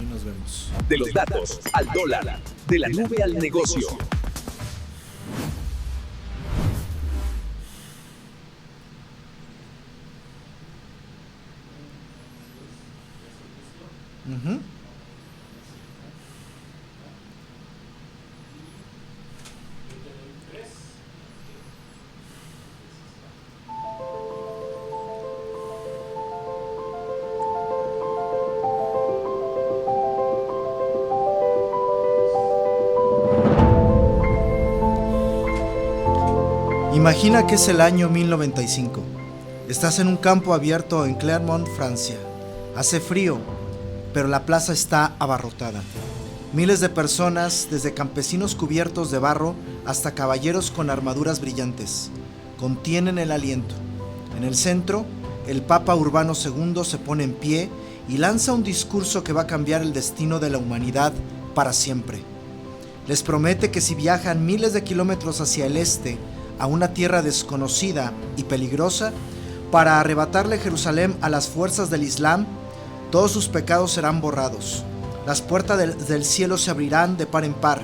Hoy nos vemos. De los datos al dólar, de la nube al negocio. Uh-huh. Imagina que es el año 1095. Estás en un campo abierto en Clermont, Francia. Hace frío, pero la plaza está abarrotada. Miles de personas, desde campesinos cubiertos de barro hasta caballeros con armaduras brillantes, contienen el aliento. En el centro, el Papa Urbano II se pone en pie y lanza un discurso que va a cambiar el destino de la humanidad para siempre. Les promete que si viajan miles de kilómetros hacia el este, a una tierra desconocida y peligrosa, para arrebatarle Jerusalén a las fuerzas del Islam, todos sus pecados serán borrados. Las puertas del cielo se abrirán de par en par.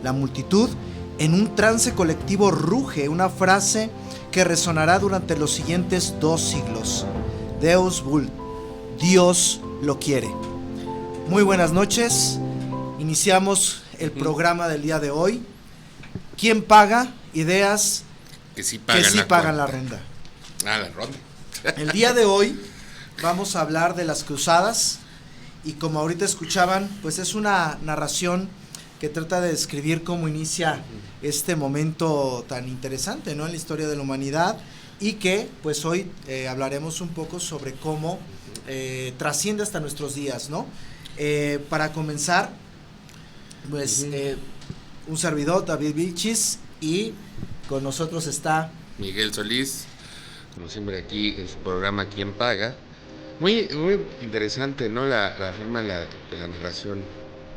La multitud, en un trance colectivo, ruge una frase que resonará durante los siguientes 2 siglos. Deus vult, Dios lo quiere. Muy buenas noches. Iniciamos el programa del día de hoy. ¿Quién paga? Ideas que sí pagan la ronda. La ronda. El día de hoy vamos a hablar de las cruzadas y como ahorita escuchaban, pues es una narración que trata de describir cómo inicia este momento tan interesante, ¿no?, en la historia de la humanidad, y que pues hoy hablaremos un poco sobre cómo trasciende hasta nuestros días, ¿no? Para comenzar, pues un servidor, David Vilchis, y con nosotros está Miguel Solís, como siempre aquí en su programa ¿Quién paga? Muy interesante, ¿no? La forma de la narración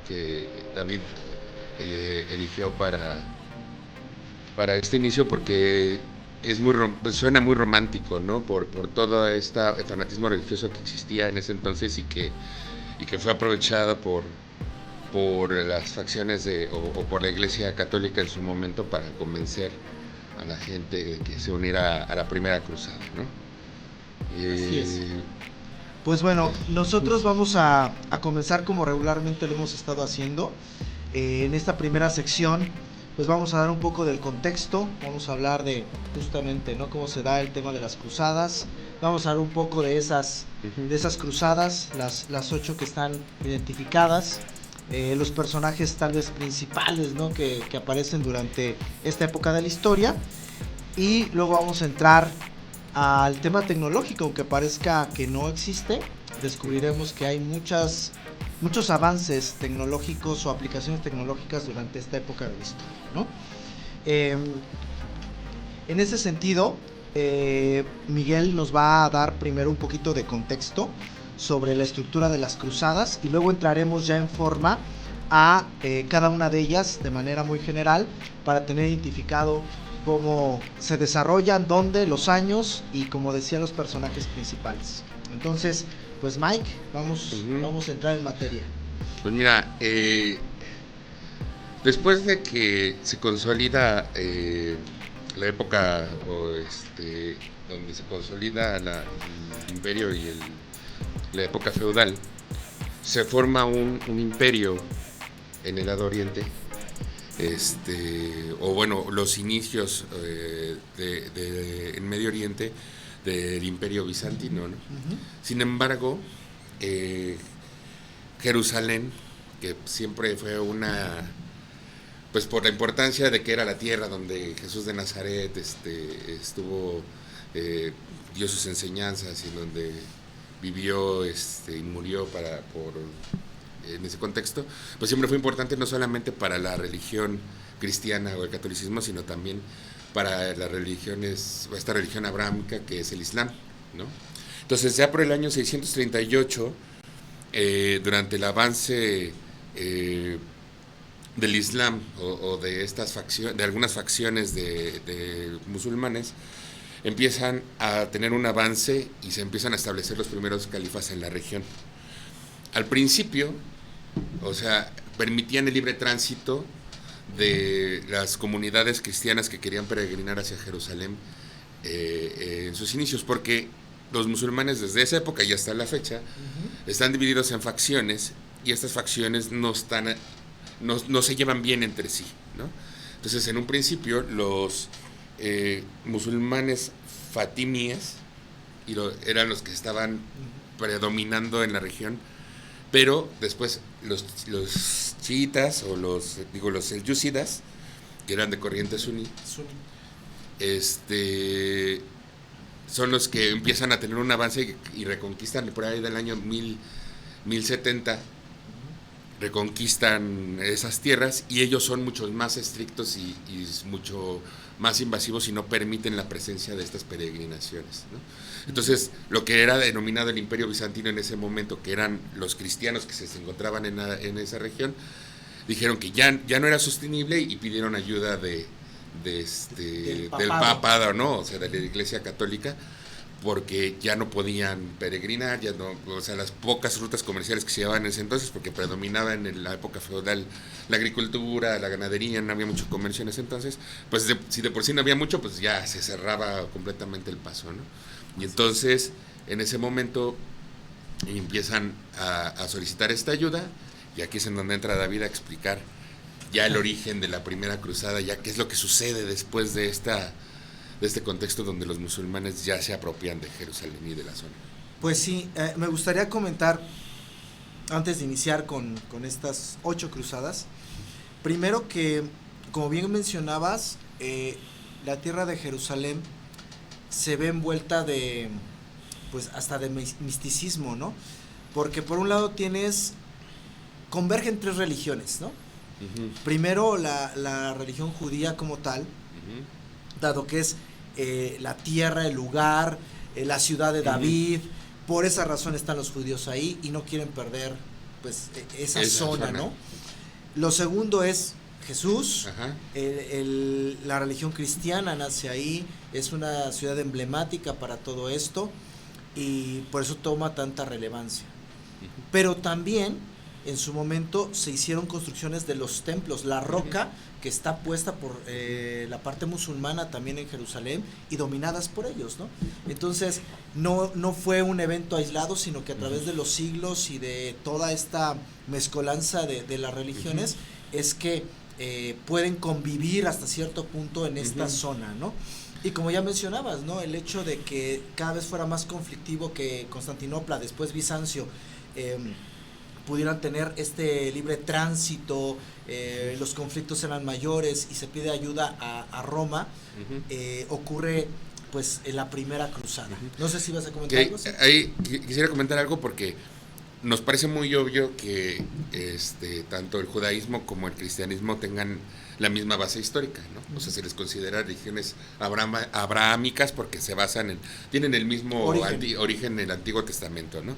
que David eligió para este inicio, porque es suena muy romántico, ¿no? Por todo el fanatismo religioso que existía en ese entonces y que fue aprovechado por las facciones o por la Iglesia Católica en su momento para convencer a la gente de que se uniera a la primera cruzada, ¿no? Así es. Pues bueno, nosotros vamos a comenzar como regularmente lo hemos estado haciendo. En esta primera sección, pues vamos a dar un poco del contexto, vamos a hablar de justamente, ¿no?, cómo se da el tema de las cruzadas. Vamos a hablar un poco de esas cruzadas, las 8 que están identificadas. Los personajes tal vez principales, ¿no?, que aparecen durante esta época de la historia, y luego vamos a entrar al tema tecnológico. Aunque parezca que no existe, descubriremos que hay muchos avances tecnológicos o aplicaciones tecnológicas durante esta época de la historia, ¿no? En ese sentido, Miguel nos va a dar primero un poquito de contexto sobre la estructura de las cruzadas y luego entraremos ya en forma a cada una de ellas de manera muy general para tener identificado cómo se desarrollan, dónde, los años y, como decía, los personajes principales. Entonces, pues Mike, vamos a entrar en materia. Pues mira, después de que se consolida la época donde se consolida el imperio y la época feudal, se forma un imperio en el Lado Oriente, o bueno, los inicios en Medio Oriente del Imperio Bizantino, ¿no? Sin embargo, Jerusalén, que siempre fue pues por la importancia de que era la tierra donde Jesús de Nazaret estuvo, dio sus enseñanzas y donde vivió y murió en ese contexto, pues siempre fue importante no solamente para la religión cristiana o el catolicismo, sino también para esta religión abrámica que es el Islam, ¿no? Entonces, ya por el año 638, durante el avance del Islam o de algunas facciones de musulmanes, empiezan a tener un avance y se empiezan a establecer los primeros califas en la región. Al principio, O sea, permitían el libre tránsito de las comunidades cristianas que querían peregrinar hacia Jerusalén en sus inicios, porque los musulmanes desde esa época y hasta la fecha están divididos en facciones, y estas facciones no se llevan bien entre sí, ¿no? Entonces, en un principio, los musulmanes fatimíes eran los que estaban predominando en la región, pero después los chiitas o los selyúcidas, que eran de corriente suní, son los que empiezan a tener un avance y reconquistan por ahí del año 1070, reconquistan esas tierras, y ellos son mucho más estrictos y mucho más invasivos y no permiten la presencia de estas peregrinaciones, ¿no? Entonces, lo que era denominado el Imperio Bizantino en ese momento, que eran los cristianos que se encontraban en esa región, dijeron que ya no era sostenible y pidieron ayuda del papado, ¿no? O sea, de la Iglesia Católica, porque ya no podían peregrinar, o sea, las pocas rutas comerciales que se llevaban en ese entonces, porque predominaba en la época feudal la agricultura, la ganadería, no había mucho comercio en ese entonces, pues si de por sí no había mucho, pues ya se cerraba completamente el paso, ¿no? Y entonces, en ese momento, empiezan a solicitar esta ayuda, y aquí es en donde entra David a explicar ya el origen de la primera cruzada, ya qué es lo que sucede después de este contexto donde los musulmanes ya se apropian de Jerusalén y de la zona. Pues sí, me gustaría comentar, antes de iniciar con estas 8 cruzadas, primero que, como bien mencionabas, la tierra de Jerusalén se ve envuelta pues hasta de misticismo, ¿no? Porque por un lado convergen 3 religiones, ¿no? Uh-huh. Primero la religión judía como tal, uh-huh, dado que es la tierra, el lugar, la ciudad de David, uh-huh, por esa razón están los judíos ahí y no quieren perder pues esa zona, ¿no? Lo segundo es Jesús, uh-huh, la religión cristiana nace ahí, es una ciudad emblemática para todo esto y por eso toma tanta relevancia. Uh-huh. Pero también en su momento se hicieron construcciones de los templos, la roca, uh-huh, que está puesta por la parte musulmana también en Jerusalén y dominadas por ellos, ¿no? Entonces no fue un evento aislado, sino que a través de los siglos y de toda esta mezcolanza de las religiones, uh-huh, es que pueden convivir hasta cierto punto en esta, uh-huh, zona, ¿no? Y como ya mencionabas, ¿no? El hecho de que cada vez fuera más conflictivo, que Constantinopla, después Bizancio, pudieran tener este libre tránsito, los conflictos eran mayores y se pide ayuda a Roma, uh-huh, ocurre pues en la primera cruzada. Uh-huh. No sé si vas a comentar algo. ¿Sí? Ahí quisiera comentar algo porque nos parece muy obvio que tanto el judaísmo como el cristianismo tengan la misma base histórica, ¿no? O sea, se les considera religiones abrahámicas porque tienen el mismo origen en el Antiguo Testamento, ¿no?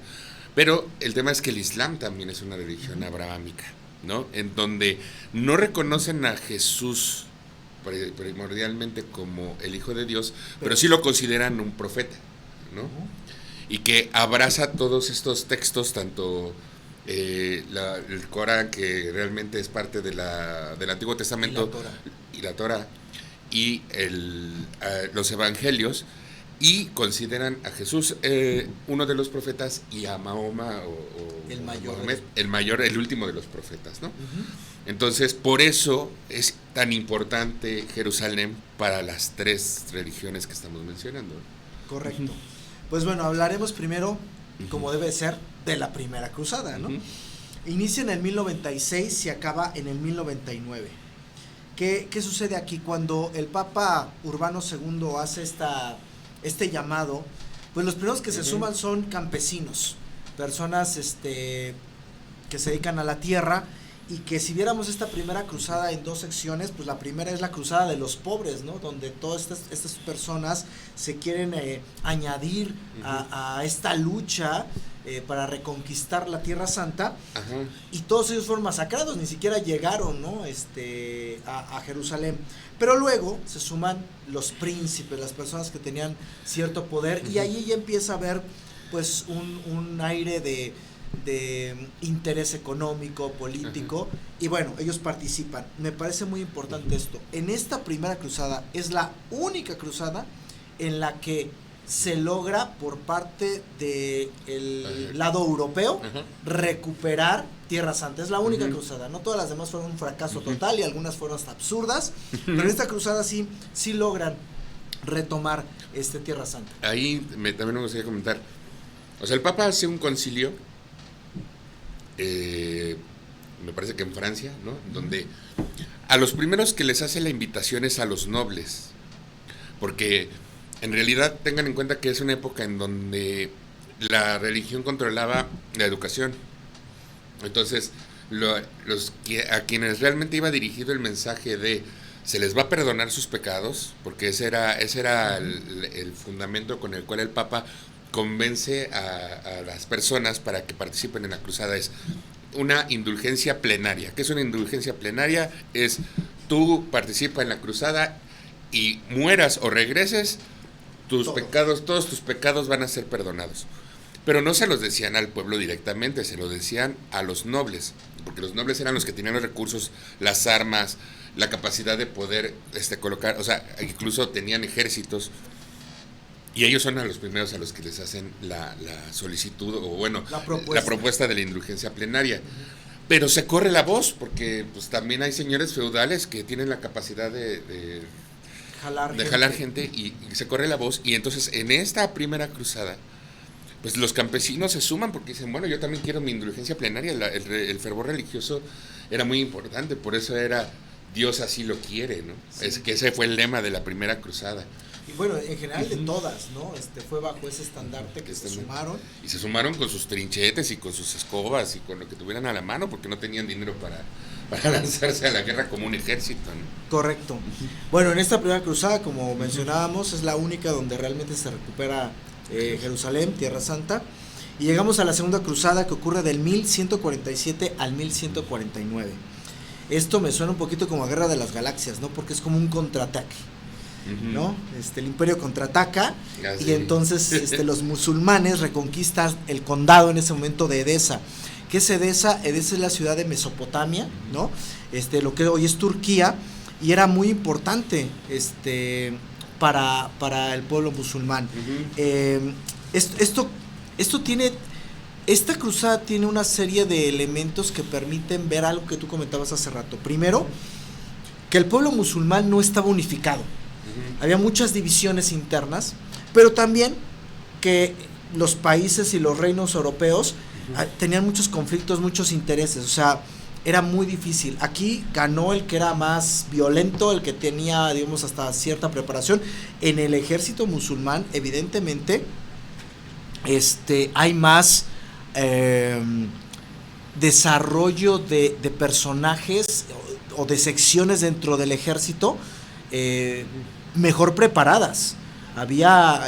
Pero el tema es que el Islam también es una religión abrahámica, ¿no? En donde no reconocen a Jesús primordialmente como el Hijo de Dios, pero sí lo consideran un profeta, ¿no? Y que abraza todos estos textos, tanto el Corán, que realmente es parte del Antiguo Testamento, y la Torah, y los Evangelios, y consideran a Jesús uno de los profetas y a Mahoma o el mayor, Mohamed, el último de los profetas, ¿no? Uh-huh. Entonces, por eso es tan importante Jerusalén para las 3 religiones que estamos mencionando. Correcto. Uh-huh. Pues bueno, hablaremos primero, como debe ser, de la primera cruzada, ¿no? Uh-huh. Inicia en el 1096 y acaba en el 1099. ¿Qué sucede aquí? Cuando el Papa Urbano II hace este llamado, pues los primeros que se suman son campesinos, personas que se dedican a la tierra, y que si viéramos esta primera cruzada en 2 secciones, pues la primera es la cruzada de los pobres, ¿no? Donde todas estas personas se quieren añadir a esta lucha para reconquistar la Tierra Santa, uh-huh, y todos ellos fueron masacrados, ni siquiera llegaron, ¿no? a Jerusalén. Pero luego se suman los príncipes, las personas que tenían cierto poder, uh-huh, y ahí ya empieza a haber pues un aire interés económico, político, y bueno, ellos participan. Me parece muy importante esto. En esta primera cruzada es la única cruzada en la que se logra por parte del lado europeo recuperar Tierra Santa. Es la única cruzada, no todas las demás fueron un fracaso total y algunas fueron hasta absurdas, pero en esta cruzada sí logran retomar Tierra Santa. Ahí también me gustaría comentar, o sea, el Papa hace un concilio, me parece que en Francia, ¿no? Donde a los primeros que les hace la invitación es a los nobles, porque en realidad tengan en cuenta que es una época en donde la religión controlaba la educación. Entonces, a quienes realmente iba dirigido el mensaje de se les va a perdonar sus pecados, porque ese era el fundamento con el cual el Papa convence a las personas para que participen en la cruzada, es una indulgencia plenaria. ¿Qué es una indulgencia plenaria? Es tú participa en la cruzada y mueras o regreses, todos tus pecados van a ser perdonados. Pero no se los decían al pueblo directamente, se lo decían a los nobles, porque los nobles eran los que tenían los recursos, las armas, la capacidad de poder colocar, o sea, incluso tenían ejércitos, y ellos son a los primeros a los que les hacen la solicitud, o bueno, la propuesta de la indulgencia plenaria. Pero se corre la voz, porque pues también hay señores feudales que tienen la capacidad de jalar gente y se corre la voz. Y entonces en esta primera cruzada, pues los campesinos se suman porque dicen, bueno, yo también quiero mi indulgencia plenaria. El fervor religioso era muy importante, por eso era Dios así lo quiere, ¿no? Sí. Es que ese fue el lema de la primera cruzada. Y bueno, en general de todas, ¿no? Fue bajo ese estandarte que se sumaron. Y se sumaron con sus trinchetes y con sus escobas y con lo que tuvieran a la mano, porque no tenían dinero para lanzarse a la guerra como un ejército, ¿no? Correcto. Bueno, en esta primera cruzada, como mencionábamos, es la única donde realmente se recupera Jerusalén, Tierra Santa. Y llegamos a la segunda cruzada, que ocurre del 1147 al 1149. Esto me suena un poquito como a Guerra de las Galaxias, ¿no? Porque es como un contraataque, ¿no? El imperio contraataca y entonces los musulmanes reconquistan el condado en ese momento de Edesa. ¿Qué es Edesa? Edesa es la ciudad de Mesopotamia, ¿no? Lo que hoy es Turquía, y era muy importante para el pueblo musulmán. Esta cruzada tiene una serie de elementos que permiten ver algo que tú comentabas hace rato. Primero, que el pueblo musulmán no estaba unificado. Había muchas divisiones internas, pero también que los países y los reinos europeos tenían muchos conflictos, muchos intereses, o sea, era muy difícil. Aquí ganó el que era más violento, el que tenía, digamos, hasta cierta preparación. En el ejército musulmán, evidentemente, hay más desarrollo de personajes o de secciones dentro del ejército mejor preparadas. Había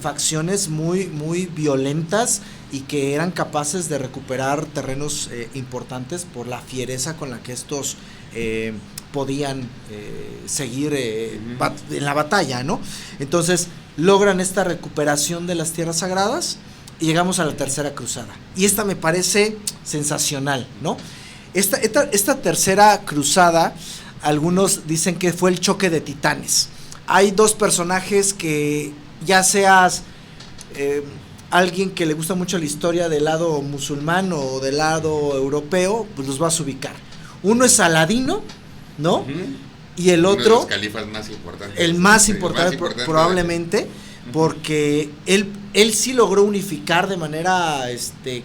facciones muy, muy violentas y que eran capaces de recuperar terrenos importantes por la fiereza con la que estos podían seguir en la batalla, ¿no? Entonces logran esta recuperación de las tierras sagradas y llegamos a la tercera cruzada. Y esta me parece sensacional, ¿no? Esta tercera cruzada, algunos dicen que fue el choque de titanes. Hay dos personajes que, ya seas alguien que le gusta mucho la historia del lado musulmán o del lado europeo, pues los vas a ubicar. Uno es Aladino, ¿no? Y el otro, uno de los califas más importantes. El más importante probablemente, porque él sí logró unificar de manera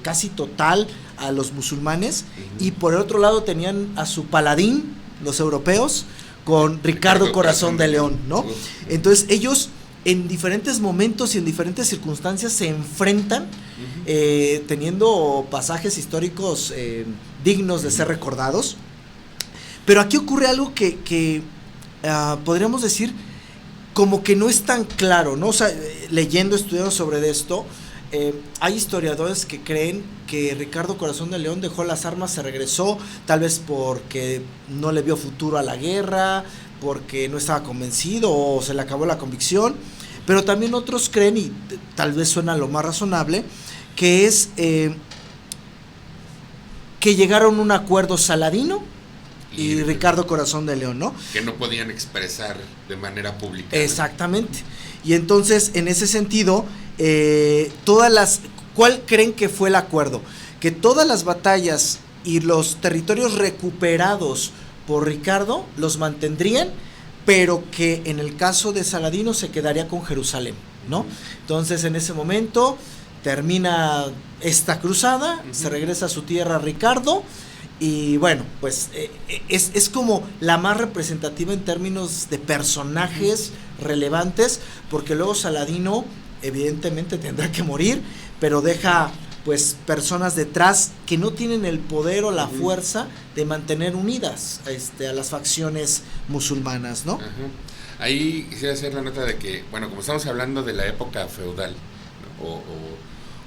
casi total a los musulmanes, y por el otro lado tenían a su paladín, los europeos, con Ricardo Corazón de León, ¿no? Entonces ellos en diferentes momentos y en diferentes circunstancias se enfrentan, teniendo pasajes históricos dignos de ser recordados. Pero aquí ocurre algo que podríamos decir como que no es tan claro, ¿no? O sea, leyendo, estudiando sobre esto, hay historiadores que creen que Ricardo Corazón de León dejó las armas, se regresó, tal vez porque no le vio futuro a la guerra, porque no estaba convencido o se le acabó la convicción. Pero también otros creen, y tal vez suena lo más razonable, que es que llegaron a un acuerdo Saladino y Ricardo Corazón de León, ¿no? Que no podían expresar de manera pública. Exactamente. Y entonces, en ese sentido, ¿cuál creen que fue el acuerdo? Que todas las batallas y los territorios recuperados por Ricardo los mantendrían, pero que en el caso de Saladino se quedaría con Jerusalén, ¿no? Entonces, en ese momento termina esta cruzada, se regresa a su tierra Ricardo, y bueno, pues es como la más representativa en términos de personajes relevantes, porque luego Saladino evidentemente tendrá que morir, pero deja pues personas detrás que no tienen el poder o la fuerza de mantener unidas a las facciones musulmanas, ¿no? Ahí quisiera hacer la nota de que, bueno, como estamos hablando de la época feudal, ¿no?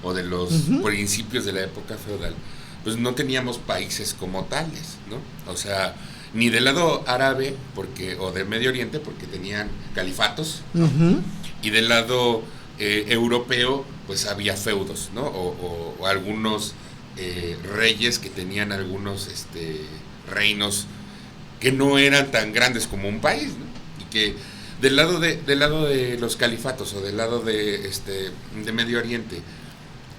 o de los principios de la época feudal, pues no teníamos países como tales, ¿no? O sea, ni del lado árabe o del Medio Oriente, porque tenían califatos, ¿no? Y del lado europeo, pues había feudos, ¿no? O algunos reyes que tenían algunos reinos que no eran tan grandes como un país, ¿no? Y que del lado de los califatos o del lado de Medio Oriente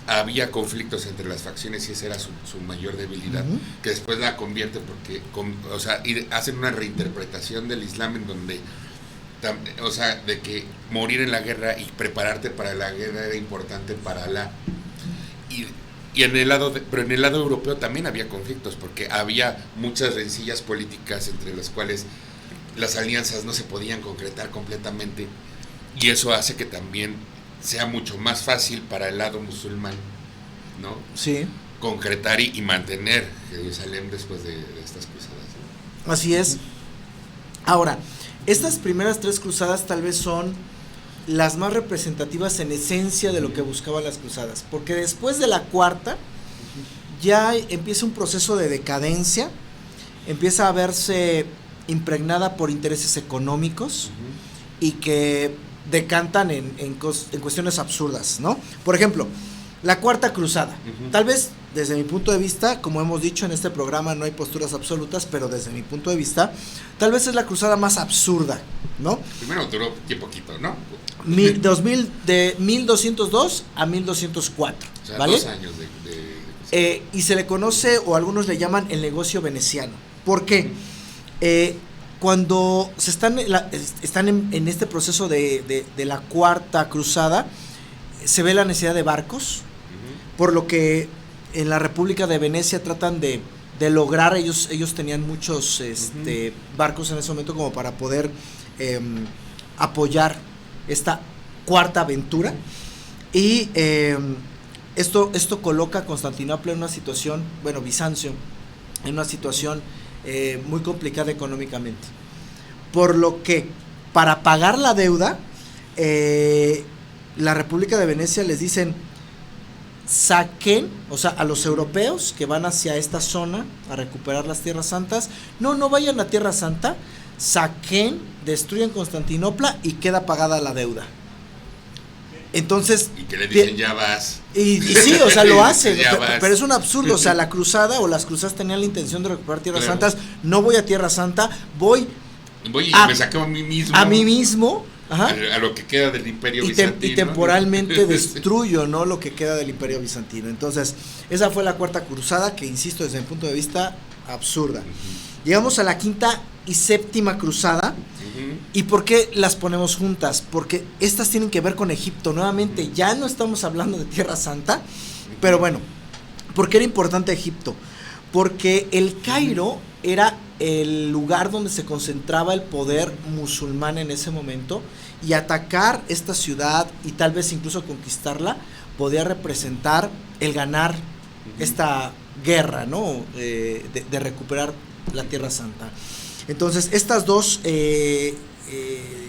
había conflictos entre las facciones, y esa era su mayor debilidad, que después la convierte porque hacen una reinterpretación del Islam en donde, o sea, de que morir en la guerra y prepararte para la guerra era importante para Alá. Y en el lado pero en el lado europeo también había conflictos, porque había muchas rencillas políticas entre las cuales las alianzas no se podían concretar completamente, y eso hace que también sea mucho más fácil para el lado musulmán, ¿no? Sí. Concretar y mantener Jerusalén después de estas cruzadas, ¿no? Así es. Ahora, estas primeras 3 cruzadas tal vez son las más representativas en esencia de lo que buscaban las cruzadas, porque después de la cuarta ya empieza un proceso de decadencia, empieza a verse impregnada por intereses económicos y que decantan en cuestiones absurdas, ¿no? Por ejemplo, la cuarta cruzada, tal vez desde mi punto de vista, como hemos dicho en este programa no hay posturas absolutas, pero desde mi punto de vista, tal vez es la cruzada más absurda, ¿no? Primero duró bien poquito, ¿no? De 1202 a 1204, o sea, ¿vale? 2 años de y se le conoce, o algunos le llaman el negocio veneciano. ¿Por qué? Cuando están en este proceso de la cuarta cruzada, se ve la necesidad de barcos, por lo que en la República de Venecia tratan de lograr, ellos tenían muchos barcos en ese momento como para poder apoyar esta cuarta aventura, y esto coloca a Constantinopla en una situación, bueno, Bizancio, en una situación muy complicada económicamente, por lo que para pagar la deuda la República de Venecia les dicen: saquen, o sea, a los europeos que van hacia esta zona a recuperar las Tierras Santas, no vayan a Tierra Santa, saquen, destruyan Constantinopla y queda pagada la deuda. Entonces, y que le dicen ya vas. Y sí, o sea, lo hacen, pero es un absurdo. O sea, la cruzada o las cruzadas tenían la intención de recuperar Tierras Santas. No voy a Tierra Santa, voy y me saco a mí mismo. A mí mismo. Ajá. A lo que queda del Imperio Bizantino. Y temporalmente destruyo, ¿no?, lo que queda del Imperio Bizantino. Entonces, esa fue la cuarta cruzada, que insisto, desde mi punto de vista, absurda. Llegamos a la quinta y séptima cruzada. ¿Y por qué las ponemos juntas? Porque estas tienen que ver con Egipto. Nuevamente, ya no estamos hablando de Tierra Santa, pero bueno, ¿por qué era importante Egipto? Porque el Cairo era el lugar donde se concentraba el poder musulmán en ese momento, y atacar esta ciudad y tal vez incluso conquistarla podía representar el ganar esta guerra, ¿no? De recuperar la Tierra Santa. Entonces, estas dos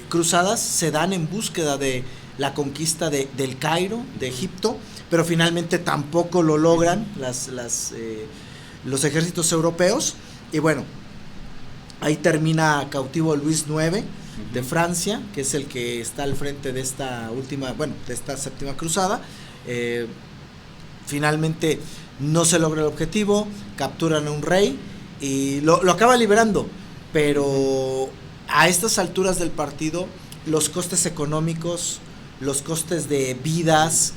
cruzadas se dan en búsqueda de la conquista del Cairo, de Egipto, pero finalmente tampoco lo logran los ejércitos europeos, y bueno, ahí termina cautivo Luis IX de Francia, que es el que está al frente de esta última, bueno, de esta séptima cruzada. Finalmente No se logra el objetivo, capturan a un rey y lo acaba liberando, pero a estas alturas del partido los costes económicos, los costes de vidas,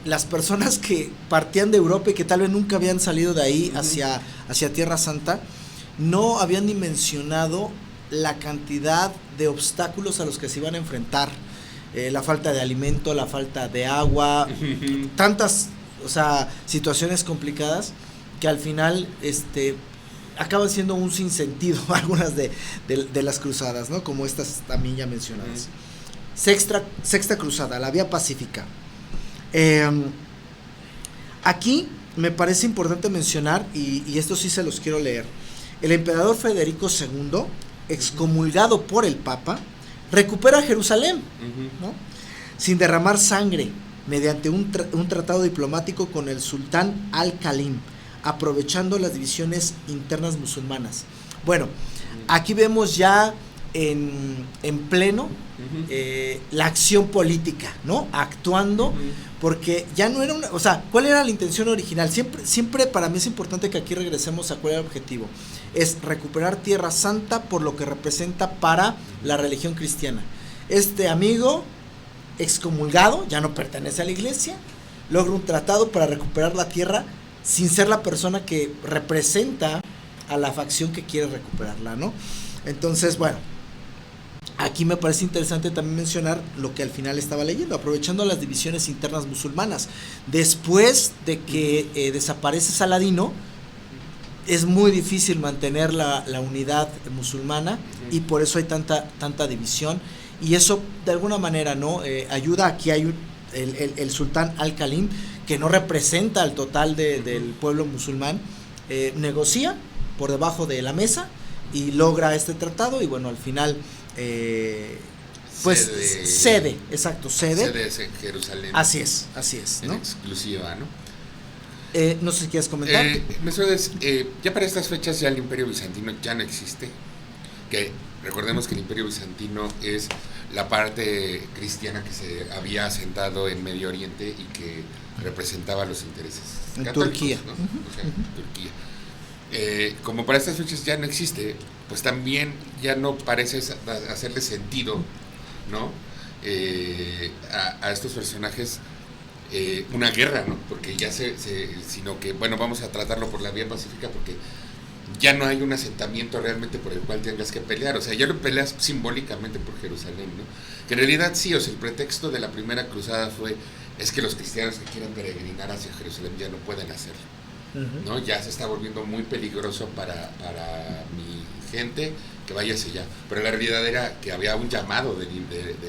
las personas que partían de Europa y que tal vez nunca habían salido de ahí hacia Tierra Santa, no habían dimensionado la cantidad de obstáculos a los que se iban a enfrentar, la falta de alimento, la falta de agua, tantas, o sea, situaciones complicadas que al final acaban siendo un sinsentido algunas de las cruzadas, ¿no? Como estas también ya mencionadas. Sexta cruzada, la vía pacífica. Aquí me parece importante mencionar, y esto sí se los quiero leer, el emperador Federico II, excomulgado por el Papa, recupera Jerusalén, ¿no? Sin derramar sangre, mediante un tratado diplomático con el sultán Al-Khalim, aprovechando las divisiones internas musulmanas. Bueno, aquí vemos ya en pleno la acción política, ¿no? Actuando, porque ya no era o sea, ¿cuál era la intención original? Siempre para mí es importante que aquí regresemos a cuál era el objetivo. Es recuperar Tierra Santa por lo que representa para la religión cristiana. Este amigo excomulgado, ya no pertenece a la iglesia, logra un tratado para recuperar la tierra sin ser la persona que representa a la facción que quiere recuperarla, ¿no? Entonces, bueno, aquí me parece interesante también mencionar lo que al final estaba leyendo, aprovechando las divisiones internas musulmanas. Después de que desaparece Saladino, es muy difícil mantener la unidad musulmana y por eso hay tanta división, y eso de alguna manera, ¿no? Ayuda. Aquí hay el sultán Al-Khalim, que no representa al total del pueblo musulmán, negocia por debajo de la mesa y logra este tratado, y bueno, al final pues cede en Jerusalén. Así es, ¿no? En exclusiva, ¿no? No sé si quieres comentar. Ya para estas fechas ya el Imperio Bizantino ya no existe, que recordemos que el Imperio Bizantino es la parte cristiana que se había asentado en Medio Oriente y que representaba los intereses en católicos, Turquía, ¿no? O sea, Turquía. Como para estas fechas ya no existe, pues también ya no parece hacerle sentido, ¿no? A estos personajes una guerra, ¿no? Porque ya sino que, bueno, vamos a tratarlo por la vía pacífica, porque ya no hay un asentamiento realmente por el cual tengas que pelear, o sea, ya lo peleas simbólicamente por Jerusalén, ¿no? Que en realidad sí, o sea, el pretexto de la primera cruzada es que los cristianos que quieran peregrinar hacia Jerusalén ya no pueden hacerlo, ¿no? Ya se está volviendo muy peligroso para mi gente que vaya hacia allá, pero la realidad era que había un llamado de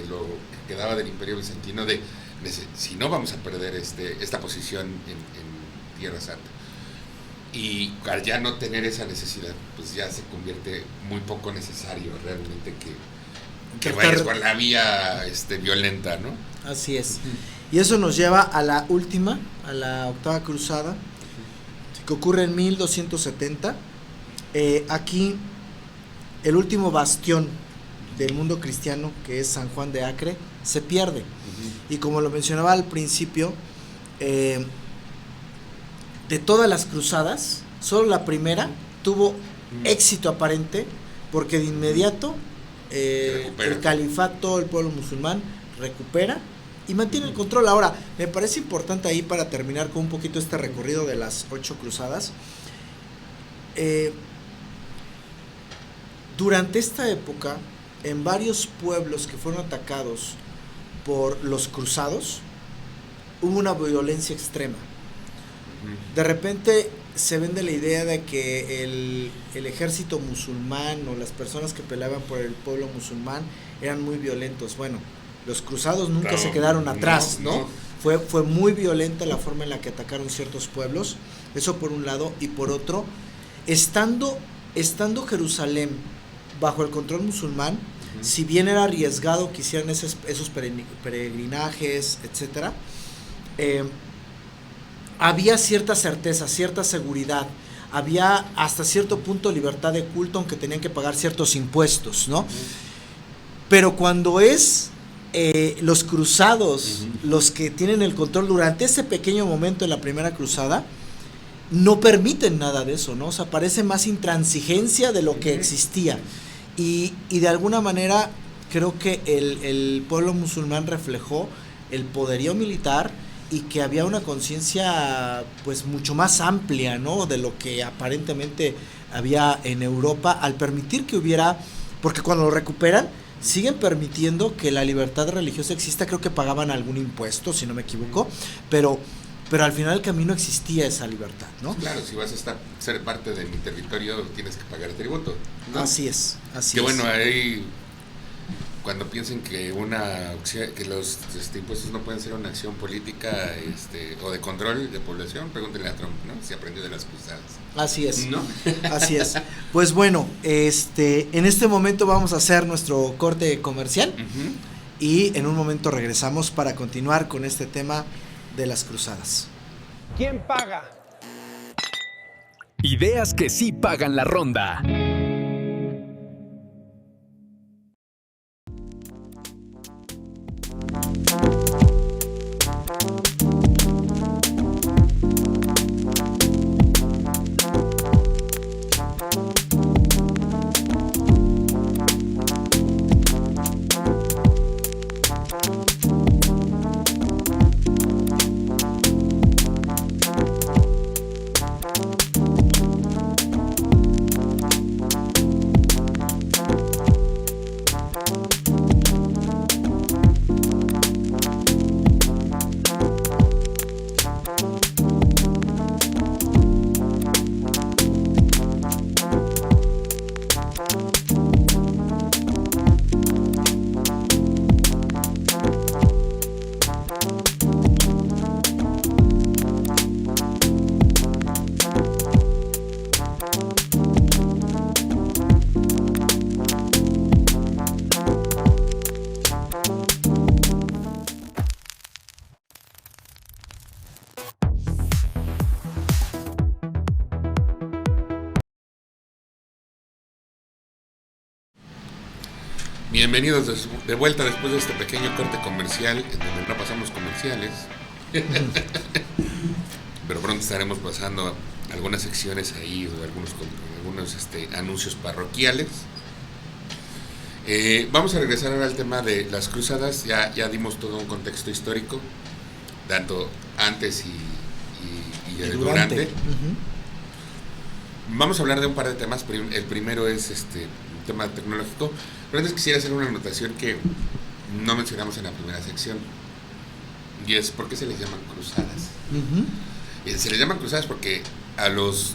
lo que quedaba del Imperio Bizantino de si no vamos a perder esta posición en Tierra Santa. Y al ya no tener esa necesidad, pues ya se convierte muy poco necesario realmente que vayas por la vía violenta, ¿no? Así es. Y eso nos lleva a la última, a la octava cruzada, que ocurre en 1270. Aquí el último bastión del mundo cristiano, que es San Juan de Acre, se pierde. Y como lo mencionaba al principio, de todas las cruzadas, solo la primera tuvo éxito aparente, porque de inmediato el califato, el pueblo musulmán, recupera y mantiene el control. Ahora, me parece importante ahí, para terminar con un poquito este recorrido de las 8 cruzadas, durante esta época, en varios pueblos que fueron atacados por los cruzados, hubo una violencia extrema. De repente se vende la idea de que el ejército musulmán o las personas que peleaban por el pueblo musulmán eran muy violentos. Bueno, los cruzados nunca se quedaron atrás, ¿no? Fue muy violenta la forma en la que atacaron ciertos pueblos, eso por un lado, y por otro, estando Jerusalén bajo el control musulmán, si bien era arriesgado que hicieran esos peregrinajes, etcétera, había cierta certeza, cierta seguridad, había hasta cierto punto libertad de culto, aunque tenían que pagar ciertos impuestos, ¿no? Pero cuando es los cruzados, los que tienen el control durante ese pequeño momento en la primera cruzada, no permiten nada de eso, ¿no? O sea, parece más intransigencia de lo que existía. Y de alguna manera creo que el pueblo musulmán reflejó el poderío militar y que había una conciencia pues mucho más amplia, ¿no? De lo que aparentemente había en Europa al permitir que hubiera, porque cuando lo recuperan siguen permitiendo que la libertad religiosa exista. Creo que pagaban algún impuesto, si no me equivoco, pero al final del camino existía esa libertad, ¿no? Claro, si vas a ser parte de mi territorio tienes que pagar tributo, ¿no? Así es. Que bueno, ahí cuando piensen que que los impuestos no pueden ser una acción política o de control de población, pregúntenle a Trump, ¿no? Si aprendió de las cruzadas. Así es. ¿No? Así es. Pues bueno, en este momento vamos a hacer nuestro corte comercial y en un momento regresamos para continuar con este tema de las cruzadas. ¿Quién paga? Ideas que sí pagan la ronda. Bienvenidos de vuelta después de este pequeño corte comercial, en donde no pasamos comerciales. Pero pronto estaremos pasando algunas secciones ahí, o algunos anuncios parroquiales. Vamos a regresar ahora al tema de las cruzadas. Ya dimos todo un contexto histórico, tanto antes y durante. Vamos a hablar de un par de temas. El primero es un tema tecnológico, pero antes quisiera hacer una anotación que no mencionamos en la primera sección, y es ¿por qué se les llaman cruzadas? Se les llaman cruzadas porque a los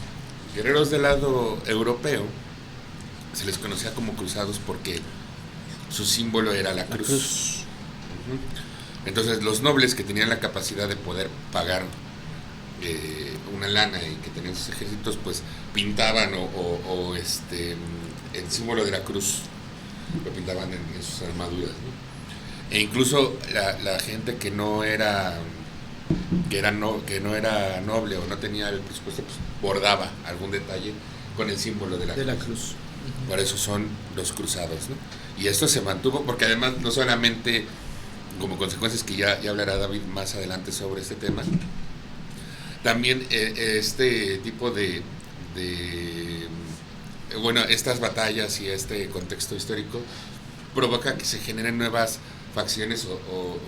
guerreros del lado europeo se les conocía como cruzados porque su símbolo era la cruz. Entonces los nobles que tenían la capacidad de poder pagar una lana y que tenían sus ejércitos, pues pintaban el símbolo de la cruz, lo pintaban en sus armaduras, ¿no? E incluso la gente que no era noble o no tenía el presupuesto, pues bordaba algún detalle con el símbolo de la cruz. Por eso son los cruzados, ¿no? Y esto se mantuvo porque además no solamente como consecuencias, que ya hablará David más adelante sobre este tema, también este tipo estas batallas y este contexto histórico provoca que se generen nuevas facciones o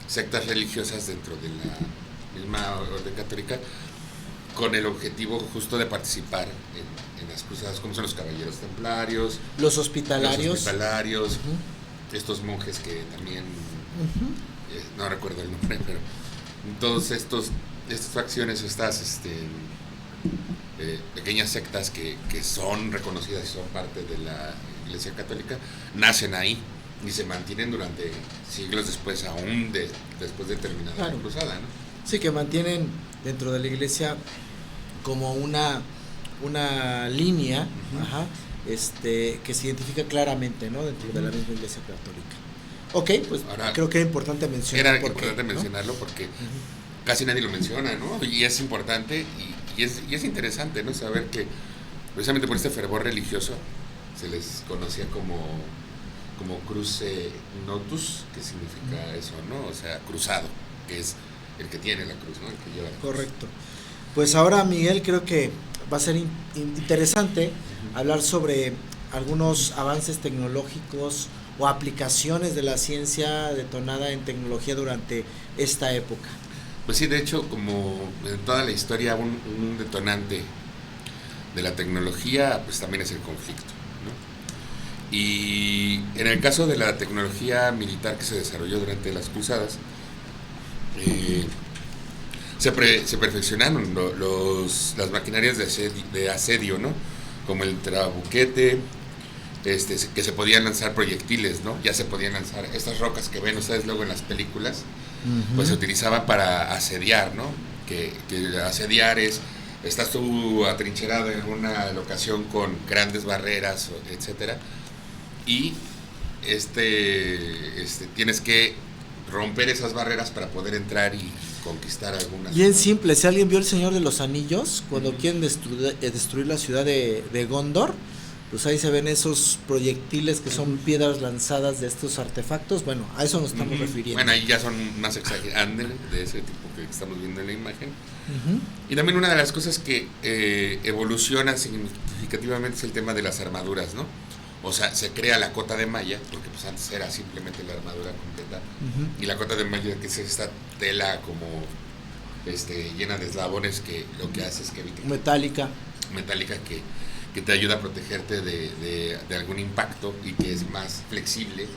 sectas religiosas dentro de la misma orden católica, con el objetivo justo de participar en las cruzadas, como son los caballeros templarios, los hospitalarios, estos monjes que también no recuerdo el nombre, pero todos estas facciones, estas pequeñas sectas que son reconocidas y son parte de la Iglesia Católica, nacen ahí y se mantienen durante siglos después, aún después de terminada la cruzada, ¿no? Sí, que mantienen dentro de la Iglesia como una línea, que se identifica claramente, ¿no? Dentro de la misma Iglesia Católica. Ok, pues ahora, creo que era importante mencionarlo porque casi nadie lo menciona, ¿no? Y es importante y es interesante, ¿no? Saber que precisamente por este fervor religioso se les conocía como como cruce notus, que significa eso, ¿no? O sea, cruzado, que es el que tiene la cruz, ¿no? El que lleva la cruz. Correcto. Pues ahora, Miguel, creo que va a ser interesante hablar sobre algunos avances tecnológicos o aplicaciones de la ciencia detonada en tecnología durante esta época. Pues sí, de hecho, como en toda la historia, un detonante de la tecnología, pues también es el conflicto, ¿no? Y en el caso de la tecnología militar que se desarrolló durante las cruzadas, se perfeccionaron las maquinarias de asedio, ¿no? Como el trabuquete, que se podían lanzar proyectiles, ¿no? Ya se podían lanzar estas rocas que ven ustedes luego en las películas, pues se utilizaban para asediar, ¿no? Que asediar estás tú atrincherado en una locación con grandes barreras, etcétera, y tienes que romper esas barreras para poder entrar y conquistar algunas. Bien simple, si alguien vio El Señor de los Anillos, cuando quieren destruir la ciudad de Gondor, pues ahí se ven esos proyectiles que son piedras lanzadas de estos artefactos. Bueno, a eso nos estamos refiriendo. Bueno, ahí ya son más exagerados de ese tipo que estamos viendo en la imagen. Y también una de las cosas que evoluciona significativamente es el tema de las armaduras, ¿no? O sea, se crea la cota de malla, porque pues antes era simplemente la armadura completa, y la cota de malla, que es esta tela como llena de eslabones, que lo que hace es que evita metálica que te ayuda a protegerte de algún impacto y que es más flexible.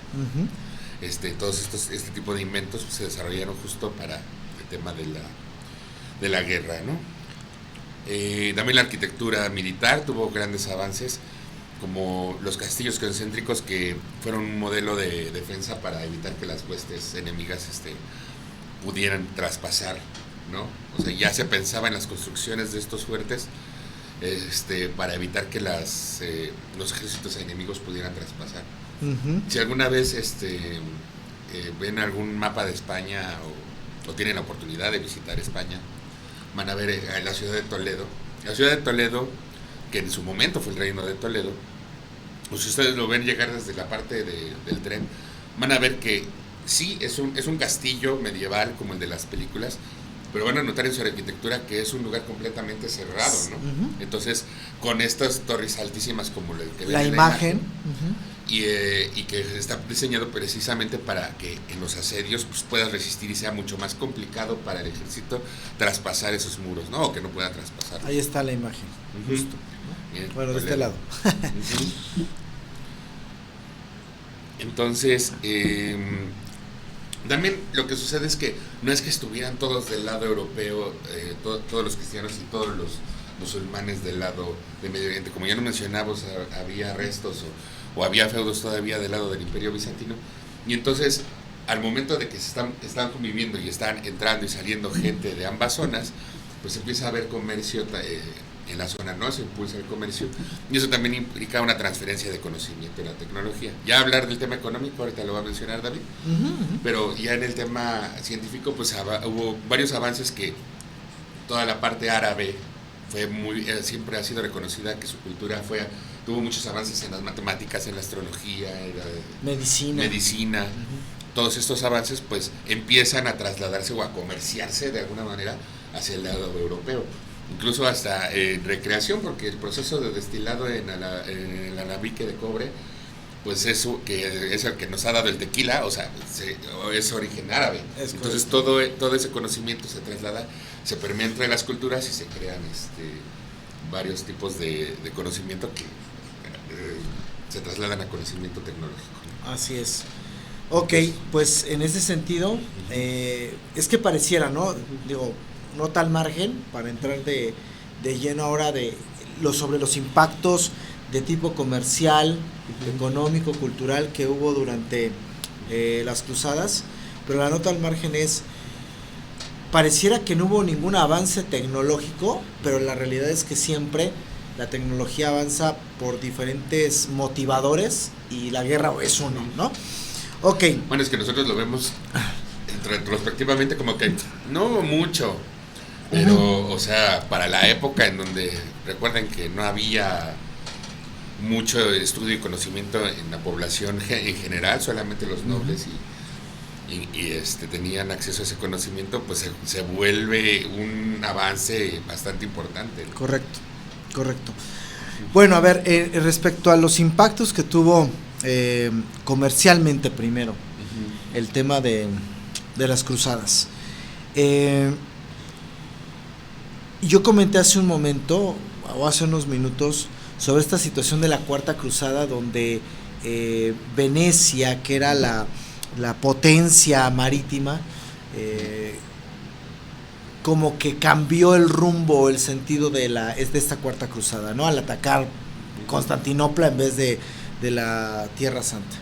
Todos este tipo de inventos pues, se desarrollaron justo para el tema de la guerra, ¿no? También la arquitectura militar tuvo grandes avances, como los castillos concéntricos, que fueron un modelo de defensa para evitar que las huestes enemigas pudieran traspasar, ¿no? O sea, ya se pensaba en las construcciones de estos fuertes para evitar que los ejércitos enemigos pudieran traspasar. Si alguna vez ven algún mapa de España o tienen la oportunidad de visitar España, van a ver la ciudad de Toledo. La ciudad de Toledo, que en su momento fue el reino de Toledo, pues si ustedes lo ven llegar desde la parte del tren, van a ver que sí, es un castillo medieval como el de las películas, pero van a notar en su arquitectura que es un lugar completamente cerrado, ¿no? Entonces, con estas torres altísimas como el que ven la en imagen, y que está diseñado precisamente para que en los asedios pues, puedas resistir y sea mucho más complicado para el ejército traspasar esos muros, ¿no? O que no pueda traspasar. Ahí está la imagen, justo, ¿no? Bien, bueno, de este lado. Entonces, también lo que sucede es que no es que estuvieran todos del lado europeo, todos los cristianos y todos los musulmanes del lado de Medio Oriente. Como ya no mencionamos, había restos o había feudos todavía del lado del Imperio Bizantino. Y entonces, al momento de que están conviviendo y están entrando y saliendo gente de ambas zonas, pues empieza a haber comercio en la zona, ¿no? Se impulsa el comercio y eso también implica una transferencia de conocimiento de la tecnología. Ya hablar del tema económico, ahorita lo va a mencionar David, pero ya en el tema científico pues hubo varios avances que toda la parte árabe siempre ha sido reconocida, que su cultura tuvo muchos avances en las matemáticas, en la astrología, en la medicina. Todos estos avances pues empiezan a trasladarse o a comerciarse de alguna manera hacia el lado europeo. Incluso hasta recreación, porque el proceso de destilado en el alambique de cobre, pues eso que es el que nos ha dado el tequila, o sea, es origen árabe. Entonces todo ese conocimiento se traslada, se permea entre las culturas y se crean varios tipos de conocimiento que se trasladan a conocimiento tecnológico. Así es. Ok, pues en ese sentido, es que pareciera, ¿no? Digo, no tal margen para entrar de lleno ahora sobre los impactos de tipo comercial, económico, cultural que hubo durante las cruzadas, pero la nota al margen pareciera que no hubo ningún avance tecnológico, pero la realidad es que siempre la tecnología avanza por diferentes motivadores y la guerra es uno, ¿no? Ok. Bueno, es que nosotros lo vemos retrospectivamente como que no hubo mucho. Pero, o sea, para la época en donde, recuerden que no había mucho estudio y conocimiento en la población en general, solamente los nobles tenían acceso a ese conocimiento, pues se vuelve un avance bastante importante, ¿no? Correcto. Bueno, a ver, respecto a los impactos que tuvo comercialmente primero, el tema de las cruzadas. Yo comenté hace un momento, o hace unos minutos, sobre esta situación de la Cuarta Cruzada, donde Venecia, que era la potencia marítima, como que cambió el rumbo, el sentido de esta Cuarta Cruzada, ¿no? Al atacar Constantinopla en vez de la Tierra Santa.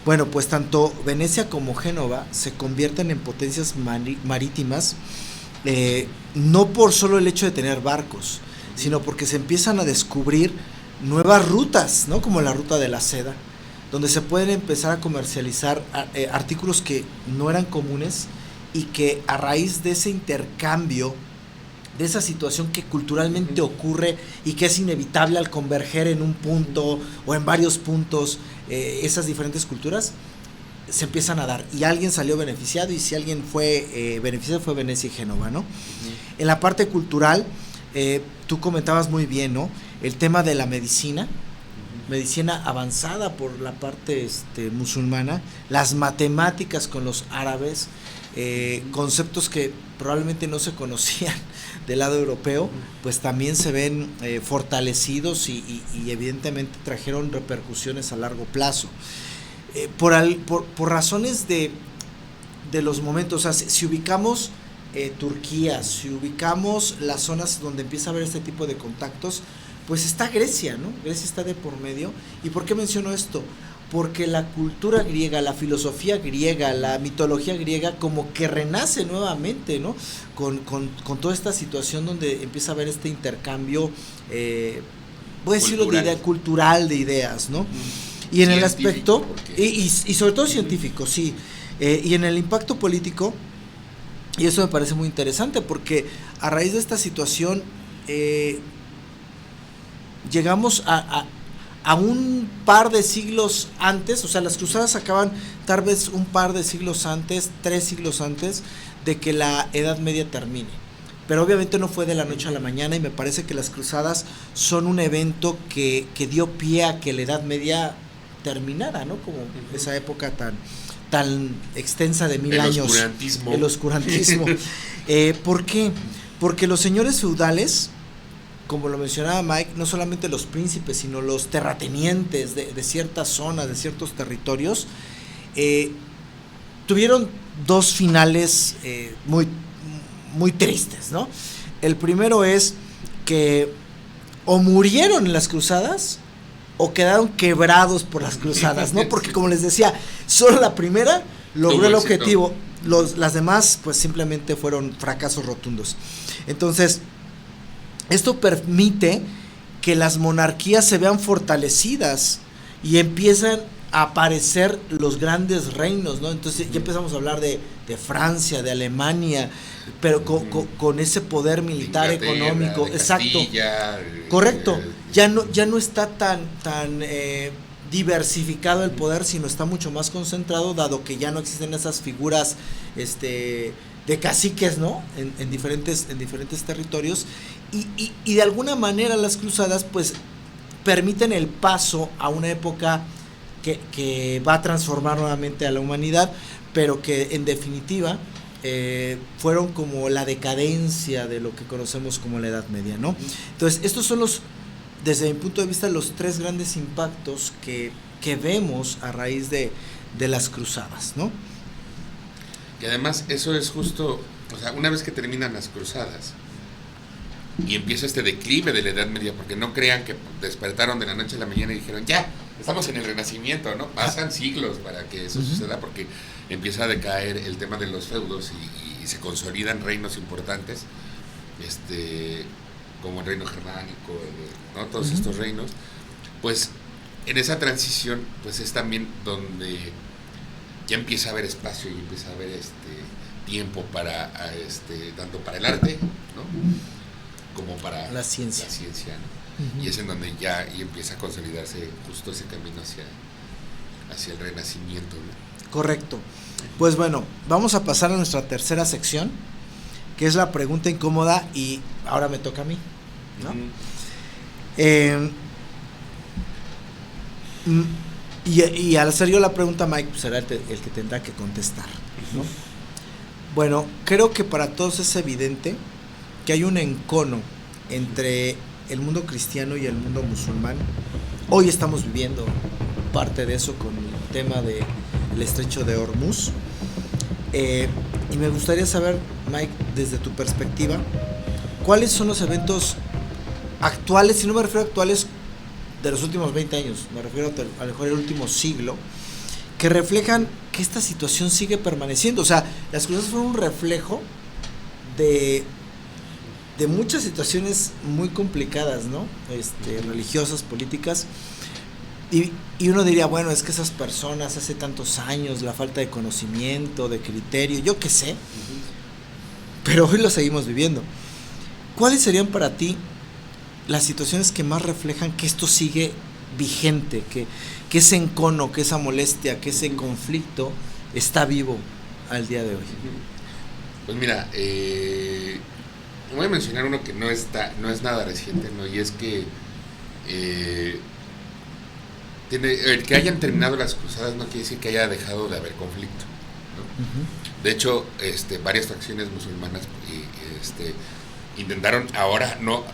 Bueno, pues tanto Venecia como Génova se convierten en potencias marítimas, no por solo el hecho de tener barcos, sino porque se empiezan a descubrir nuevas rutas, ¿no? Como la ruta de la seda, donde se pueden empezar a comercializar artículos que no eran comunes, y que a raíz de ese intercambio, de esa situación que culturalmente ocurre y que es inevitable al converger en un punto o en varios puntos, esas diferentes culturas se empiezan a dar, y alguien salió beneficiado, y si alguien fue beneficiado fue Venecia y Génova, ¿no? En la parte cultural, tú comentabas muy bien, ¿no? El tema de la medicina avanzada por la parte musulmana, las matemáticas con los árabes, conceptos que probablemente no se conocían del lado europeo, pues también se ven fortalecidos y evidentemente trajeron repercusiones a largo plazo. Por razones de los momentos, o sea, si ubicamos Turquía, si ubicamos las zonas donde empieza a haber este tipo de contactos, pues está Grecia, ¿no? Grecia está de por medio. ¿Y por qué menciono esto? Porque la cultura griega, la filosofía griega, la mitología griega como que renace nuevamente, ¿no? Con toda esta situación donde empieza a haber este intercambio, voy a decirlo, de idea cultural, de ideas, ¿no? Y en el aspecto, y sobre todo científico, sí, y en el impacto político, y eso me parece muy interesante, porque a raíz de esta situación llegamos a un par de siglos antes, o sea, las cruzadas acaban tal vez un par de siglos antes, 3 siglos antes de que la Edad Media termine. Pero obviamente no fue de la noche a la mañana, y me parece que las cruzadas son un evento que dio pie a que la Edad Media terminara, ¿no? Como esa época tan extensa de 1000 años. El oscurantismo. ¿Por qué? Porque los señores feudales, como lo mencionaba Mike, no solamente los príncipes, sino los terratenientes de ciertas zonas, de ciertos territorios, tuvieron dos finales muy tristes, ¿no? El primero es que o murieron en las cruzadas o quedaron quebrados por las cruzadas, ¿no? Porque, como les decía, solo la primera logró el objetivo, las demás pues simplemente fueron fracasos rotundos. Entonces, esto permite que las monarquías se vean fortalecidas y empiezan a aparecer los grandes reinos, ¿no? Entonces ya empezamos a hablar de Francia, de Alemania, pero con ese poder militar, económico, exacto, correcto, ya no está tan diversificado el poder, sino está mucho más concentrado, dado que ya no existen esas figuras de caciques, ¿no? En diferentes territorios, y de alguna manera las cruzadas pues permiten el paso a una época que va a transformar nuevamente a la humanidad, pero que en definitiva fueron como la decadencia de lo que conocemos como la Edad Media, ¿no? Entonces, estos son desde mi punto de vista, los 3 grandes impactos que vemos a raíz de las cruzadas, ¿no? Y además eso es justo, o sea, una vez que terminan las cruzadas y empieza este declive de la Edad Media, porque no crean que despertaron de la noche a la mañana y dijeron, ya, estamos en el Renacimiento, ¿no? Pasan siglos para que eso suceda, porque empieza a decaer el tema de los feudos y se consolidan reinos importantes, como el reino germánico, ¿no? Todos estos reinos, pues en esa transición pues es también donde ya empieza a haber espacio y empieza a haber tiempo para tanto para el arte, ¿no? Como para la ciencia, ¿no? y es en donde ya y empieza a consolidarse justo ese camino hacia el renacimiento, ¿no? Correcto. Pues bueno, vamos a pasar a nuestra tercera sección, que es la pregunta incómoda, y ahora me toca a mí, ¿no? Y al hacer yo la pregunta, Mike, pues será el que tendrá que contestar, ¿no? Bueno, creo que para todos es evidente que hay un encono entre el mundo cristiano y el mundo musulmán. Hoy estamos viviendo parte de eso con el tema del estrecho de Hormuz. Y me gustaría saber, Mike, desde tu perspectiva, ¿cuáles son los eventos actuales? Y no me refiero a actuales de los últimos 20 años, me refiero a lo mejor el último siglo, que reflejan que esta situación sigue permaneciendo. O sea, las cruzadas fueron un reflejo de muchas situaciones muy complicadas, ¿no? Religiosas, políticas. Y uno diría, bueno, es que esas personas hace tantos años, la falta de conocimiento, de criterio, yo qué sé, pero hoy lo seguimos viviendo. ¿Cuáles serían para ti las situaciones que más reflejan que esto sigue vigente, que ese encono, que esa molestia, que ese conflicto está vivo al día de hoy? Pues mira, voy a mencionar uno que no es nada reciente, ¿no? Y es que el que hayan terminado las cruzadas no quiere decir que haya dejado de haber conflicto, ¿no? De hecho, varias facciones musulmanas intentaron ahora no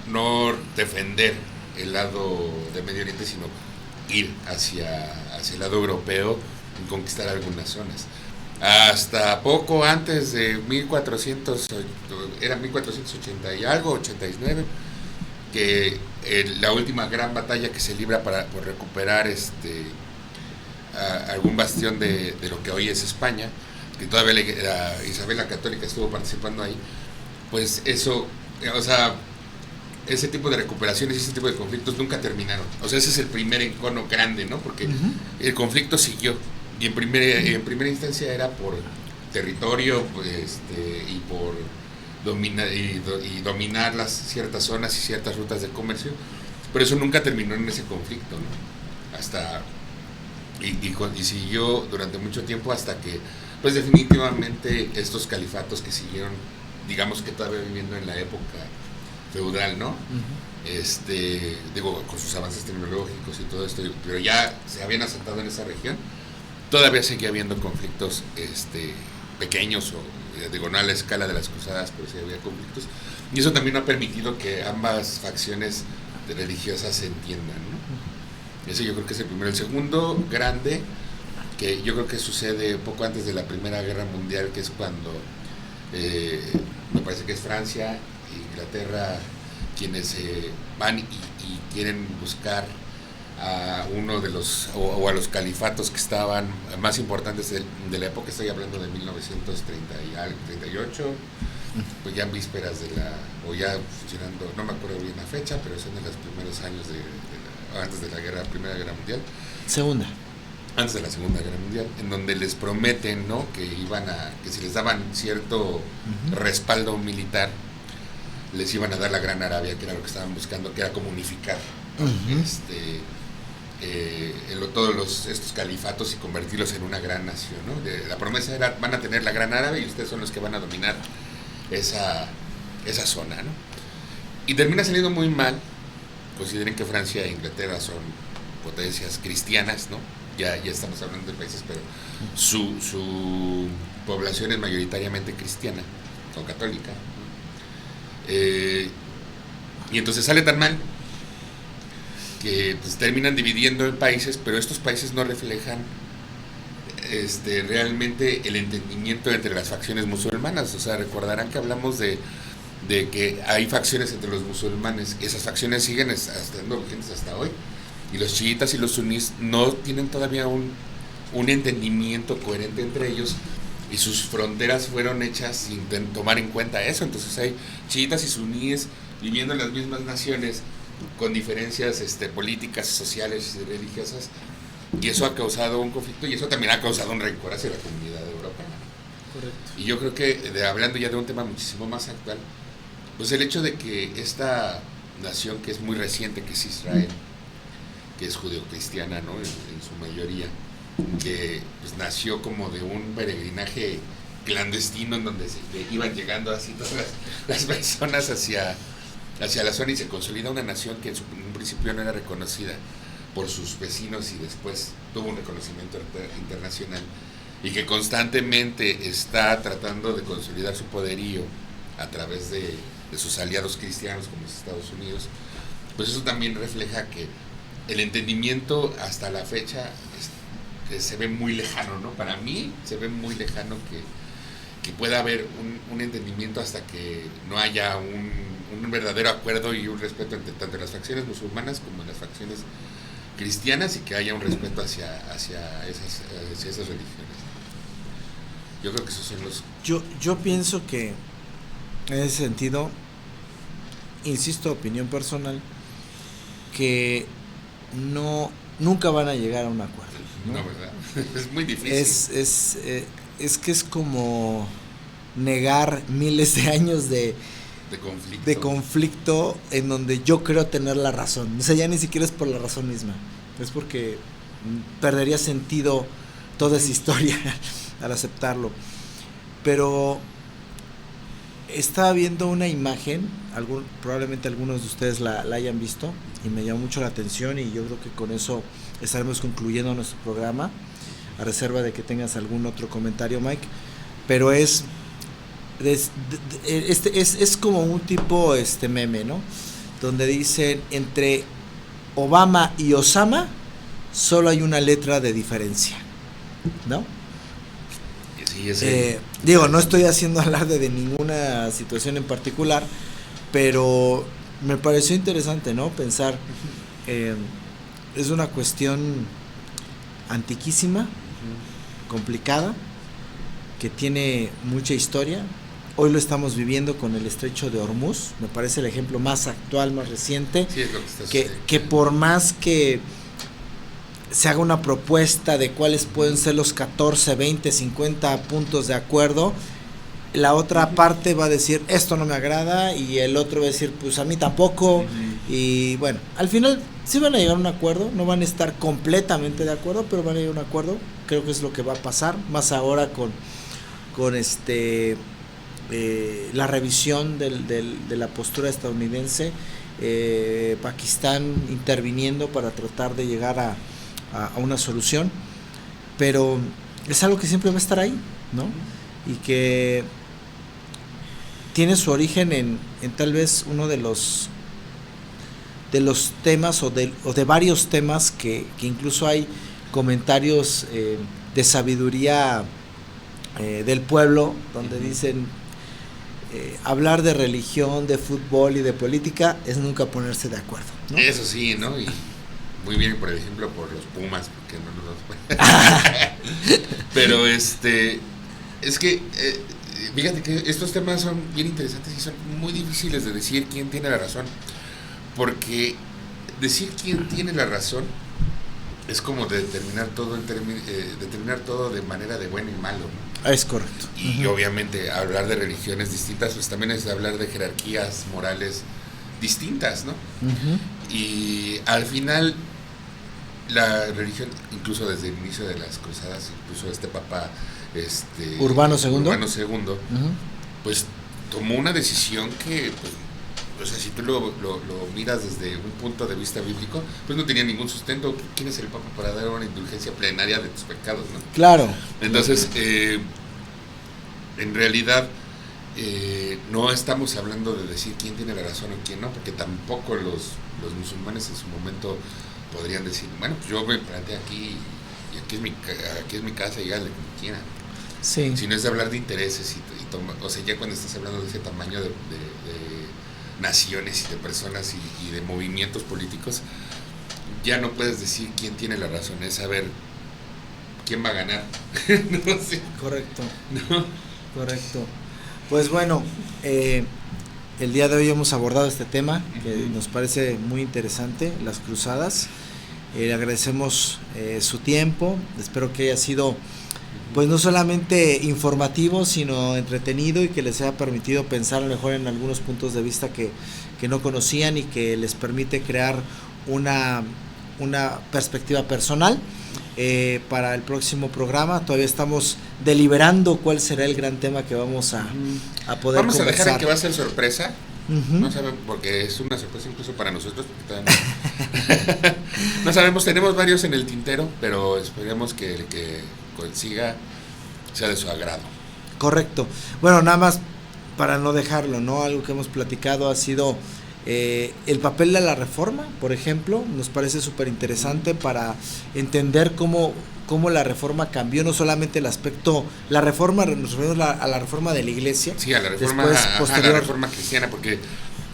defender el lado de Medio Oriente, sino ir hacia el lado europeo y conquistar algunas zonas. Hasta poco antes de 1480 y algo, 89, que la última gran batalla que se libra por recuperar algún bastión de lo que hoy es España, que todavía Isabel la Católica estuvo participando ahí, pues eso, o sea, ese tipo de recuperaciones y ese tipo de conflictos nunca terminaron. O sea, ese es el primer encono grande, ¿no? Porque el conflicto siguió, y en primera instancia era por territorio, pues, y por dominar ciertas zonas y ciertas rutas de comercio, pero eso nunca terminó en ese conflicto, ¿no? Y siguió durante mucho tiempo hasta que, pues definitivamente estos califatos que siguieron, digamos que todavía viviendo en la época feudal, ¿no? Digo, con sus avances tecnológicos y todo esto, pero ya se habían asentado en esa región, todavía seguía habiendo conflictos pequeños, o digo, no a la escala de las cruzadas, pero sí había conflictos, y eso también ha permitido que ambas facciones religiosas se entiendan, ¿no? Ese yo creo que es el primero. El segundo grande, que yo creo que sucede poco antes de la Primera Guerra Mundial, que es cuando me parece que es Francia e Inglaterra quienes van y quieren buscar a uno de los o a los califatos que estaban más importantes de la época. Estoy hablando de 1938, pues ya en vísperas o ya funcionando, no me acuerdo bien la fecha, pero son de los primeros años antes de la Primera Guerra Mundial. Antes de la Segunda Guerra Mundial, en donde les prometen, ¿no?, que que si les daban cierto respaldo militar, les iban a dar la Gran Arabia, que era lo que estaban buscando, que era como unificar todos estos califatos y convertirlos en una gran nación, ¿no? La promesa era, van a tener la Gran Arabia y ustedes son los que van a dominar esa zona, ¿no? Y termina saliendo muy mal. Consideren que Francia e Inglaterra son potencias cristianas, ¿no? Ya estamos hablando de países, pero su población es mayoritariamente cristiana o católica, ¿no? Y entonces sale tan mal que pues terminan dividiendo en países, pero estos países no reflejan realmente el entendimiento entre las facciones musulmanas. O sea, recordarán que hablamos de que hay facciones entre los musulmanes. Esas facciones siguen estando vigentes hasta hoy, y los chiitas y los sunís no tienen todavía un entendimiento coherente entre ellos, y sus fronteras fueron hechas sin tomar en cuenta eso. Entonces hay chiitas y suníes viviendo en las mismas naciones con diferencias políticas, sociales y religiosas, y eso ha causado un conflicto, y eso también ha causado un rencor hacia la comunidad europea. Correcto. Y yo creo que, hablando ya de un tema muchísimo más actual, pues el hecho de que esta nación que es muy reciente, que es Israel, que es judeocristiana, ¿no? En su mayoría, que pues, nació como de un peregrinaje clandestino en donde iban llegando así todas las personas hacia la zona y se consolida una nación que en un principio no era reconocida por sus vecinos y después tuvo un reconocimiento internacional y que constantemente está tratando de consolidar su poderío a través de sus aliados cristianos como los Estados Unidos. Pues eso también refleja que el entendimiento hasta la fecha se ve muy lejano, ¿no? Para mí se ve muy lejano que pueda haber un entendimiento hasta que no haya un verdadero acuerdo y un respeto entre tanto las facciones musulmanas como las facciones cristianas y que haya un respeto hacia esas religiones. Yo creo que esos son los... Yo pienso que en ese sentido, insisto, opinión personal, que nunca van a llegar a un acuerdo, ¿no? No, ¿verdad? Es muy difícil. Es que es como negar miles de años de conflicto en donde yo creo tener la razón. O sea, ya ni siquiera es por la razón misma, es porque perdería sentido toda esa historia al aceptarlo. Pero estaba viendo una imagen, probablemente algunos de ustedes la hayan visto y me llamó mucho la atención y yo creo que con eso estaremos concluyendo nuestro programa, a reserva de que tengas algún otro comentario, Mike. Pero es como un tipo meme, ¿no? Donde dicen entre Obama y Osama solo hay una letra de diferencia, ¿no? Sí, digo, no estoy haciendo alarde de ninguna situación en particular, pero me pareció interesante, ¿no? Pensar, es una cuestión antiquísima, complicada, que tiene mucha historia. Hoy lo estamos viviendo con el estrecho de Hormuz, me parece el ejemplo más actual, más reciente, sí, es lo que por más que se haga una propuesta de cuáles pueden ser los 14, 20, 50 puntos de acuerdo, la otra parte va a decir esto no me agrada y el otro va a decir pues a mí tampoco, y bueno, al final sí van a llegar a un acuerdo, no van a estar completamente de acuerdo, pero van a llegar a un acuerdo. Creo que es lo que va a pasar, más ahora con la revisión de la postura estadounidense, Pakistán interviniendo para tratar de llegar a una solución, pero es algo que siempre va a estar ahí, ¿no? Y que tiene su origen en tal vez uno de los temas o de varios temas que incluso hay comentarios de sabiduría del pueblo donde dicen hablar de religión, de fútbol y de política es nunca ponerse de acuerdo, ¿no? Eso sí, ¿no? Y muy bien, por ejemplo, por los Pumas, porque no nos... Pero es que fíjate que estos temas son bien interesantes y son muy difíciles de decir quién tiene la razón, porque decir quién tiene la razón es como determinar todo de manera de bueno y malo, ¿no? Es correcto. Y obviamente hablar de religiones distintas pues también es hablar de jerarquías morales distintas, ¿no? Y al final la religión, incluso desde el inicio de las cruzadas, incluso Papa Urbano II, pues tomó una decisión que pues, o sea, si tú lo miras desde un punto de vista bíblico, pues no tenía ningún sustento. ¿Quién es el Papa para dar una indulgencia plenaria de tus pecados, no? Claro. Entonces, en realidad, no estamos hablando de decir quién tiene la razón o quién no, porque tampoco los musulmanes en su momento podrían decir, bueno, pues yo me planteé aquí y aquí es mi casa y háganle como quieran. Sí. Si no es de hablar de intereses o sea, ya cuando estás hablando de ese tamaño de naciones y de personas y de movimientos políticos, ya no puedes decir quién tiene la razón, es saber quién va a ganar. No sé. Correcto. ¿No? Correcto. Pues bueno, el día de hoy hemos abordado este tema que nos parece muy interesante, las cruzadas. Le agradecemos su tiempo, espero que haya sido pues no solamente informativo, sino entretenido, y que les haya permitido pensar a lo mejor en algunos puntos de vista que no conocían, y que les permite crear una perspectiva personal. Para el próximo programa todavía estamos deliberando cuál será el gran tema que vamos a poder Vamos conversar. a dejar en que va a ser sorpresa. Uh-huh. No sabemos, porque es una sorpresa incluso para nosotros, porque todavía no sabemos, tenemos varios en el tintero, pero esperemos que el que consiga sea de su agrado. Correcto. Bueno, nada más para no dejarlo, ¿no? Algo que hemos platicado ha sido el papel de la reforma, por ejemplo. Nos parece súper interesante para entender cómo la reforma cambió, no solamente el aspecto, la reforma, nos referimos a la reforma de la iglesia. Sí, a la reforma, a la reforma cristiana, porque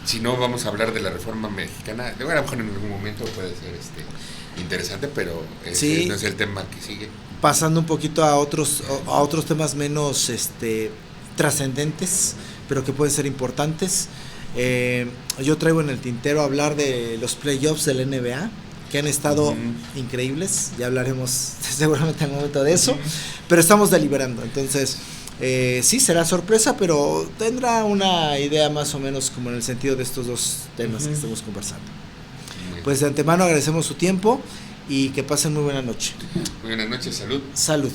si no vamos a hablar de la reforma mexicana, a lo mejor en algún momento puede ser interesante, pero ese no es el tema que sigue. Pasando un poquito a otros temas menos trascendentes, pero que pueden ser importantes. Yo traigo en el tintero hablar de los playoffs del NBA, que han estado increíbles. Ya hablaremos seguramente en el momento de eso, pero estamos deliberando. Entonces, sí, será sorpresa, pero tendrá una idea más o menos como en el sentido de estos dos temas que estamos conversando. Pues de antemano agradecemos su tiempo y que pasen muy buena noche. Muy buenas noches, salud. Salud.